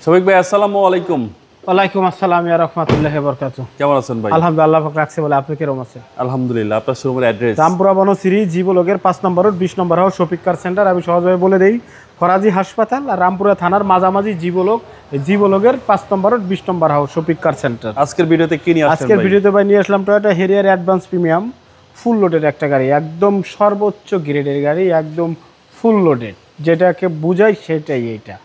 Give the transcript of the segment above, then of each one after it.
শফিক ভাই আসসালামু আলাইকুম। ওয়ালাইকুম আসসালাম ইয়া রাহমাতুল্লাহি ওয়া বারাকাতুহু। কেমন আছেন ভাই? আলহামদুলিল্লাহ, আল্লাহ পাক রাখছে বলে। আপনি কিরকম আছেন? আলহামদুলিল্লাহ। আপনার শোরুমের অ্যাড্রেস? রামপুরা বনশ্রী জীবলোগের 5 নম্বর রোড 20 নম্বর হাউস শফিক কার সেন্টার। আমি সহজভাবে বলে দেই, ফরাজি হাসপাতাল আর রামপুরা থানার মাঝামাঝি জীবলোক, জীবলোকের 5 নম্বর রোড 20 নম্বর হাউস শফিক কার সেন্টার। আজকের ভিডিওতে কি নিয়ে আসছেন ভাই? আজকের ভিডিওতে ভাই নিয়ে আসলাম Toyota Harrier advance premium full loaded একটা গাড়ি, একদম সর্বোচ্চ গ্রেডের গাড়ি, একদম ফুল লোডেড, যেটাকে বুঝাই সেটাই এইটা।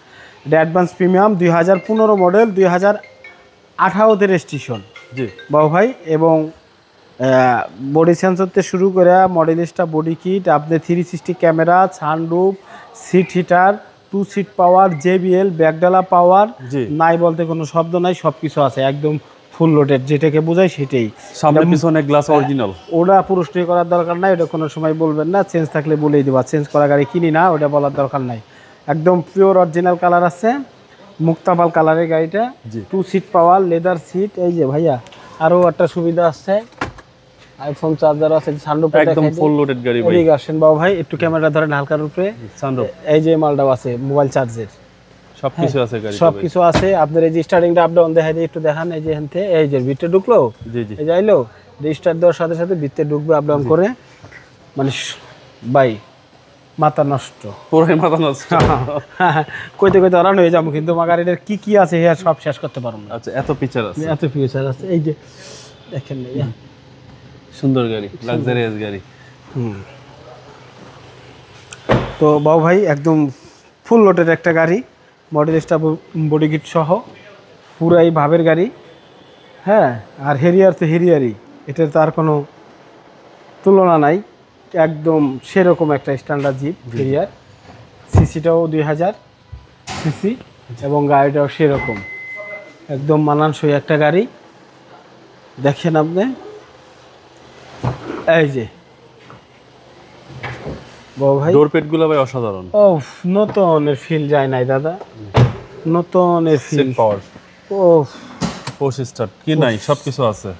এটা অ্যাডভান্স প্রিমিয়াম 2015 মডেল, 2018 রেজিস্ট্রেশন। জি বাবু ভাই, এবং বডি সেন্সর থেকে শুরু করে মডেলিস্টা বডি কিট, আপনি 360 camera, sunroof, seat heater, 2 seat power, JBL, ব্যাকডালা পাওয়ার, নাই বলতে কোনো শব্দ নাই, সব কিছু আছে, একদম ফুল লোডেড, যেটাকে বোঝায় সেটাই। সামনে পিছনে গ্লাস অরিজিনাল। ওটা প্রশ্ন করার দরকার নাই, ওটা কোনো সময় বলবেন না, চেঞ্জ থাকলে বলেই দেবা, চেঞ্জ করা গাড়ি কিনি না, ওটা বলার দরকার নাই। একদম পিওর অরিজিনাল কালার আছে, মুক্তাপাল কালারের গাড়িটা, 2 সিট পাওয়ার, লেদার সিট। এই যে ভাইয়া আরও একটা সুবিধা আছে, আইফোন চার্জার আছে, সানরুফ, একদম ফুল লোডেড গাড়ি ভাই। এদিকে আসেন বাবু ভাই, একটু ক্যামেরা ধরেন হালকার উপরে, সানরুফ, এই যে মালটাও আছে, মোবাইল চার্জের সবকিছু আছে গাড়ি, সবকিছু আছে। আপনার এই যে স্টার্টিংটা আপ ডাউন দেখাই দিয়ে একটু দেখান। এই যে এখানে এই যে ভিতরে ঢুকলো, এই যে আইলো, রেজিস্টার দেওয়ার সাথে সাথে ভিতরে ঢুকবে আপ ডাউন করে, মানে ভাই মাথা নষ্ট, পুরোই মাথা নষ্ট। কইতে কইতে অরান হয়ে যাবো, কিন্তু গাড়িটার কি কি আছে হ্যাঁ সব শেষ করতে পারবো না। আচ্ছা, এত ফিচার আছে, এত ফিচার আছে। এই যে দেখেন, সুন্দর গাড়ি, লাক্সারিয়াস গাড়ি। তো বাবু ভাই একদম ফুল লোডেড একটা গাড়ি, মডেলিস্টা বডি কিট সহ, পুরাই ভাবের গাড়ি। হ্যাঁ, আর হেরিয়ার তো হেরিয়ারই, এটার তো আর কোনো তুলনা নাই, একদম সেরকম একটা স্ট্যান্ডার্ড জিপ হেরিয়ার। সিসিটাও 2000 সিসি, এবং গাড়িটাও সেরকম একদম মানানসই একটা গাড়ি। দেখেন আপনি, এই যে বাবু ভাই ডোর প্যাডগুলো ভাই অসাধারণ। ও, নতুনের ফিল যায় নাই দাদা, নতুনের ফিল পাওয়ার, ও পোস্ট স্টার্ট কি নাই, সবকিছু আছে।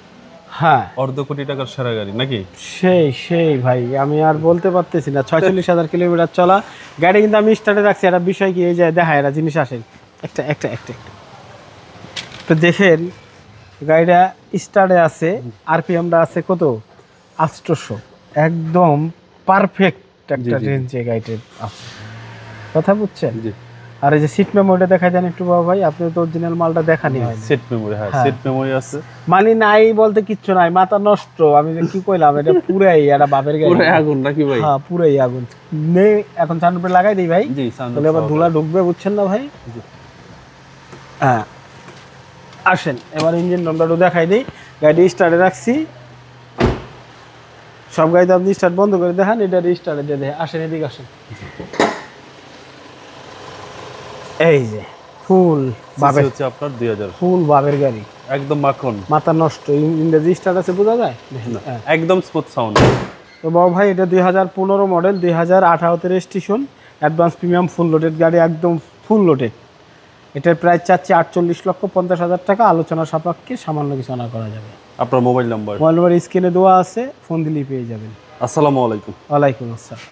হ্যাঁ, অর্ধ কোটি টাকার সেরা গাড়ি নাকি? সেই ভাই, আমি আর বলতে পারতেছি না। 46,000 কিলোমিটার চলা গাড়ি, কিন্তু আমি স্টার্টে রাখছি। একটা বিষয় কি, এই যে দেখা এরা জিনিস আসেন একটা একটা একটা একটা তো দেখেন, গাড়িটা স্টার্টে আছে, আরপিএমটা আছে কত, 800, একদম পারফেক্ট একটা রেঞ্জে গাড়িটা আছে, কথা বুঝছেন? আর এই যে সিট মেমোরিটা দেখা যান একটু বাবু ভাই, আপনি তো অরিজিনাল মালটা দেখানি হয়। সিট মেমোরি, হ্যাঁ সিট মেমোরি আছে, মানে নাই বলতে কিচ্ছু নাই, মাথা নষ্ট। আমি যে কি কইলাম, এটা পুরাই একটা বাপের গাড়ি, পুরাই আগুন নাকি ভাই? হ্যাঁ পুরাই আগুন। নে এখন সানরুফে লাগাই দিই ভাই, তাহলে আবার ধুলা ঢুকবে, বুঝছেন না ভাই? হ্যাঁ, আসেন এবার ইঞ্জিন নম্বরটা দেখাই দিই। গাড়ি স্টার্টে রাখছি, সব গাড়িতে আপনি স্টার্ট বন্ধ করে দেখান, এটা স্টার্টে দিয়ে দেখেন। আসেন এদিকে আসেন, এই যে ফুল বাবের, হচ্ছে আপনার 2000, ফুল বাবের গাড়ি, একদম মাখন, মাথা নষ্ট। ইংরেজি স্টার্ট আছে, বোঝা যায়, একদম স্মুথ সাউন্ড। তো বাবু ভাই, এটা 2015 model, 2018 registration, advance premium full loaded গাড়ি, একদম ফুল লোডেড। এটার প্রাইস চাচ্ছি 48,50,000 টাকা, আলোচনা সাপেক্ষে সামান্য কিছু আনা করা যাবে। আপনার মোবাইল নাম্বার? মোবাইল নাম্বার স্ক্রিনে দেওয়া আছে, ফোন দিলেই পেয়ে যাবেন। আসসালামু আলাইকুম। ওয়ালাইকুম আসসালাম।